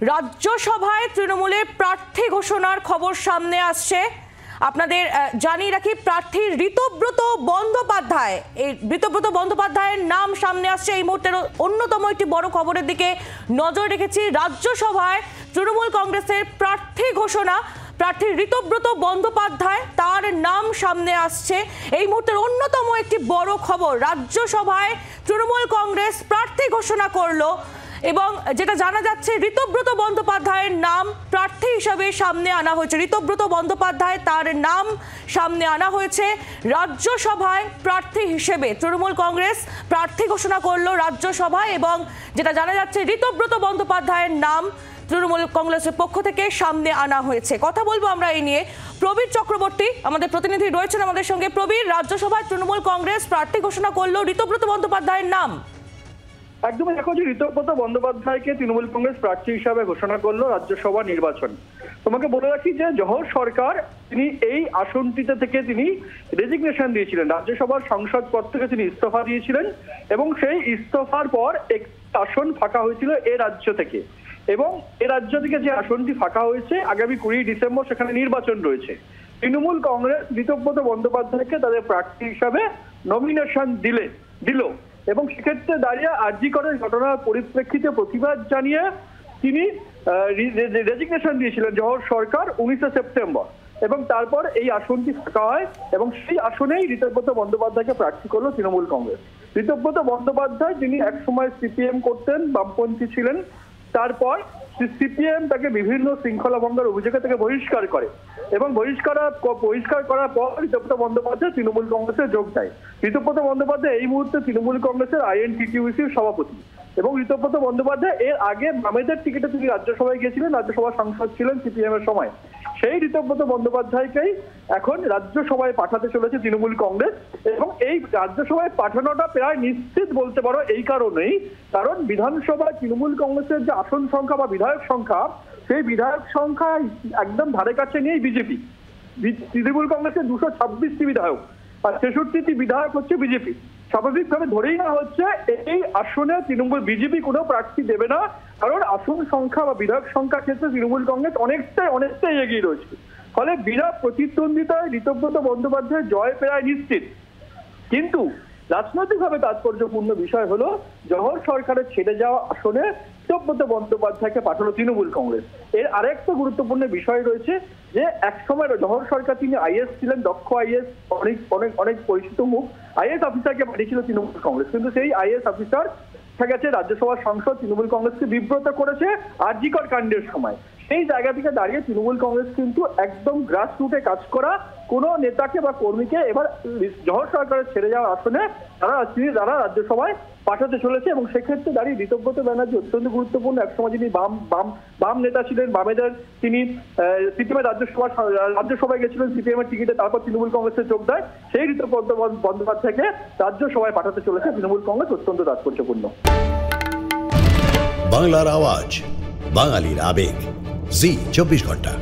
রাজ্যসভায় তৃণমূলের প্রার্থী ঘোষণার খবর সামনে আসছে। আপনাদের জানিয়ে রাখি, প্রার্থী ঋতব্রত বন্দ্যোপাধ্যায়, এই ঋতব্রত বন্দ্যোপাধ্যায়ের নাম সামনে আসছে। এই মুহূর্তের অন্যতম একটি বড় খবরের দিকে নজর রেখেছি। রাজ্যসভায় তৃণমূল কংগ্রেসের প্রার্থী ঘোষণা, প্রার্থী ঋতব্রত বন্দ্যোপাধ্যায়, তার নাম সামনে আসছে। এই মুহূর্তের অন্যতম একটি বড় খবর, রাজ্যসভায় তৃণমূল কংগ্রেস প্রার্থী ঘোষণা করলো এবং যেটা জানা যাচ্ছে ঋতব্রত বন্দ্যোপাধ্যায়ের নাম প্রার্থী হিসাবে সামনে আনা হয়েছে। ঋতব্রত বন্দ্যোপাধ্যায়, তার নাম সামনে আনা হয়েছে রাজ্যসভায় প্রার্থী হিসেবে। তৃণমূল কংগ্রেস প্রার্থী ঘোষণা করলো রাজ্যসভায় এবং যেটা জানা যাচ্ছে ঋতব্রত বন্দ্যোপাধ্যায়ের নাম তৃণমূল কংগ্রেসের পক্ষ থেকে সামনে আনা হয়েছে। কথা বলবো আমরা এই নিয়ে। প্রবীর চক্রবর্তী আমাদের প্রতিনিধি রয়েছেন আমাদের সঙ্গে। প্রবীর, রাজ্যসভায় তৃণমূল কংগ্রেস প্রার্থী ঘোষণা করলো ঋতব্রত বন্দ্যোপাধ্যায়ের নাম। একদমই দেখো যে ঋতব্রত বন্দ্যোপাধ্যায়কে তৃণমূল কংগ্রেস প্রার্থী হিসাবে ঘোষণা করলো রাজ্যসভা নির্বাচন। তোমাকে বলে রাখি যে জহর সরকার তিনি এই আসনটিতে থেকে তিনি রেজিগনেশন দিয়েছিলেন, রাজ্যসভার সংসদ পদ থেকে তিনি ইস্তফা দিয়েছিলেন এবং সেই ইস্তফার পর একটি আসন ফাঁকা হয়েছিল এ রাজ্য থেকে, এবং এ রাজ্য থেকে যে আসনটি ফাঁকা হয়েছে আগামী 20 ডিসেম্বর সেখানে নির্বাচন রয়েছে। তৃণমূল কংগ্রেস ঋতব্রত বন্দ্যোপাধ্যায়কে তাদের প্রার্থী হিসাবে নমিনেশন দিল এবং সেক্ষেত্রে দাঁড়িয়ে আরজি করের ঘটনার পরিপ্রেক্ষিতে প্রতিবাদ জানিয়ে তিনি রেজিগনেশন দিয়েছিলেন জহর সরকার 19 সেপ্টেম্বর, এবং তারপর এই আসনটি ফাঁকা হয় এবং সেই আসনেই ঋতব্রত বন্দ্যোপাধ্যায়কে প্রার্থী করলো তৃণমূল কংগ্রেস। ঋতব্রত বন্দ্যোপাধ্যায় যিনি একসময় সিপিএম করতেন, বামপন্থী ছিলেন, তারপর সিপিএম তাকে বিভিন্ন শৃঙ্খলা ভঙ্গের অভিযোগে তাকে বহিষ্কার করে এবং বহিষ্কার করার পর ঋতব্রত বন্দ্যোপাধ্যায় তৃণমূল কংগ্রেসে যোগ দেয়। ঋতব্রত বন্দ্যোপাধ্যায় এই মুহূর্তে তৃণমূল কংগ্রেসের আইএনটিটিইউসির সভাপতি এবং ঋতব্রত বন্দ্যোপাধ্যায় এর আগে বামেদের টিকিটে তিনি রাজ্যসভায় গিয়েছিলেন, রাজ্যসভা সাংসদ ছিলেন সিপিএম এর সময়। সেই ঋতব্রত বন্দ্যোপাধ্যায়কেই এখন রাজ্যসভায় পাঠাতে চলেছে তৃণমূল কংগ্রেস এবং এই রাজ্যসভায় পাঠানোটা প্রায় নিশ্চিত বলতে পারো এই কারণেই, কারণ বিধানসভায় তৃণমূল কংগ্রেসের যে আসন সংখ্যা বা বিধায়ক সংখ্যা, সেই বিধায়ক সংখ্যা একদম ধারে কাছে নিয়েই বিজেপি। তৃণমূল কংগ্রেসের 226টি বিধায়ক আর 66টি বিধায়ক হচ্ছে বিজেপি। স্বাভাবিকভাবে ধরেই না হচ্ছে এই আসনে তৃণমূল বিজেপি কোনো প্রার্থী দেবে না, কারণ আসন সংখ্যা বা বিধায়ক সংখ্যার ক্ষেত্রে তৃণমূল কংগ্রেস অনেকটাই এগিয়ে রয়েছে। ফলে বিরাট প্রতিদ্বন্দ্বিতায় ঋতব্রত বন্দ্যোপাধ্যায় জয় প্রায় নিশ্চিত। কিন্তু রাজনৈতিকভাবে তাৎপর্যপূর্ণ বিষয় হলো জহর সরকারের ছেড়ে যাওয়া আসনে ঋতব্রত বন্দ্যোপাধ্যায়কে পাঠালো তৃণমূল কংগ্রেস। এর আরেকটা গুরুত্বপূর্ণ বিষয় রয়েছে যে একসময় জহর সরকার তিনি আইএস ছিলেন, দক্ষ আইএস, অনেক পরিচিত মুখ আইএস অফিসারকে পাঠিয়েছিল তৃণমূল কংগ্রেস, কিন্তু সেই আইএস অফিসার দেখা গেছে রাজ্যসভার সাংসদ তৃণমূল কংগ্রেসকে বিব্রত করেছে আরজি কর কাণ্ডের সময়। সেই জায়গা থেকে দাঁড়িয়ে তৃণমূল কংগ্রেস কিন্তু একদম গ্রাসরুটে কাজ করা কোনো নেতাকে বা কর্মীকে এবার জহর সরকারের ছেড়ে যাওয়া আসনে তারা রাজ্যসভায় পাঠাতে চলেছে এবং সেক্ষেত্রে দাঁড়িয়ে ঋতব্রত ব্যানার্জি অত্যন্ত গুরুত্বপূর্ণ। একসময় যিনি বাম নেতা ছিলেন, বামেদের তিনি সিপিএম রাজ্যসভায় গেছিলেন সিপিএম এর টিকিটে, তারপর তৃণমূল কংগ্রেসে যোগ দেয়। সেই ঋতব্রত বন্দ্যোপাধ্যায়কে রাজ্যসভায় পাঠাতে চলেছে তৃণমূল কংগ্রেস, অত্যন্ত তাৎপর্যপূর্ণ। বাংলার আওয়াজ, বাঙালির আবেগ, জি 24 ঘন্টা।